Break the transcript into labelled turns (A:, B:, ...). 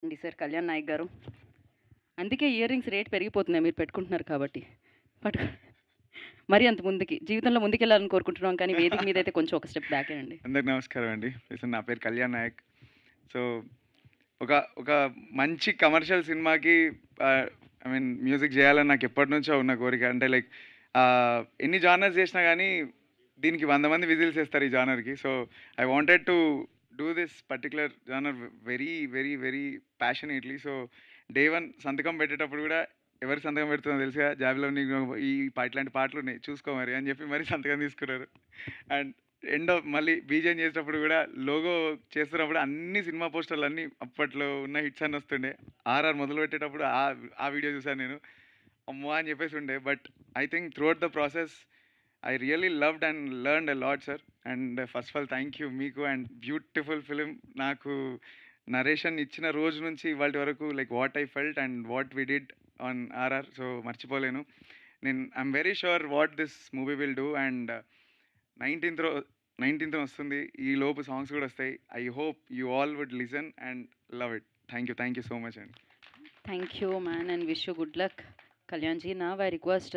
A: అండి సార్ కళ్యాణ్ నాయక్ గారు. అందుకే ఇయర్ రింగ్స్ రేట్ పెరిగిపోతున్నాయి మీరు పెట్టుకుంటున్నారు కాబట్టి. పట్టుకో మరీ అంత ముందుకి. జీవితంలో ముందుకెళ్ళాలని కోరుకుంటున్నాం కానీ వేదిక మీదైతే కొంచెం ఒక స్టెప్ బ్యాకే అండి.
B: అందరికి నమస్కారం అండి. నా పేరు కళ్యాణ్ నాయక్. సో, ఒక ఒక మంచి కమర్షియల్ సినిమాకి మ్యూజిక్ జేయాలని నాకు ఎప్పటినుంచో ఉన్న కోరిక. అంటే లైక్ ఎన్ని జానర్స్ చేసినా గానీ, దీనికి 100 మంది విజిల్స్ ఏస్తారు ఈ జానర్‌కి. So, I wanted to do this particular genre very, very, very passionately. So, day 1 సంతకం పెట్టేటప్పుడు గూడా ఎవరు సంతకం పెడుతున్నారో తెలుసుగా? జాబిలో నీకు ఇట్లాంటి పాటలున్నాయి చూసుకో మరి అని చెప్పి మరి సంతకం తీసుకున్నారు. అండ్ మళ్ళీ బీజీఎం చేసేటప్పుడు గూడా లోగో చేస్తున్నప్పుడు అన్ని సినిమా పోస్టర్‌లు అన్నీ అప్పట్లో ఉన్న హిట్స్ అన్నీ వస్తుండే. ఆర్ఆర్ మొదలుపెట్టేటప్పుడు ఆ వీడియో చూసాను నేను. అమ్మో! అని చెప్పేసి ఉండే. But I think throughout the process I really loved and learned a lot sir. And first of all thank you మీకు అండ్ బ్యూటిఫుల్ ఫిల్మ్. నాకు నరేషన్ ఇచ్చిన రోజు నుంచి ఇవాల్టి వరకు like what I felt and what we did on RR. So మర్చిపోలేను. I'm very sure what this movie will do. And 19థ్ రో 19థ్ వస్తుంది. ఈ లోపు సాంగ్స్ కూడా వస్తాయి. I hope you all would listen and love it. Thank you so much అండి.
A: Thank you man and wish you good luck. Kalyan ji, now I request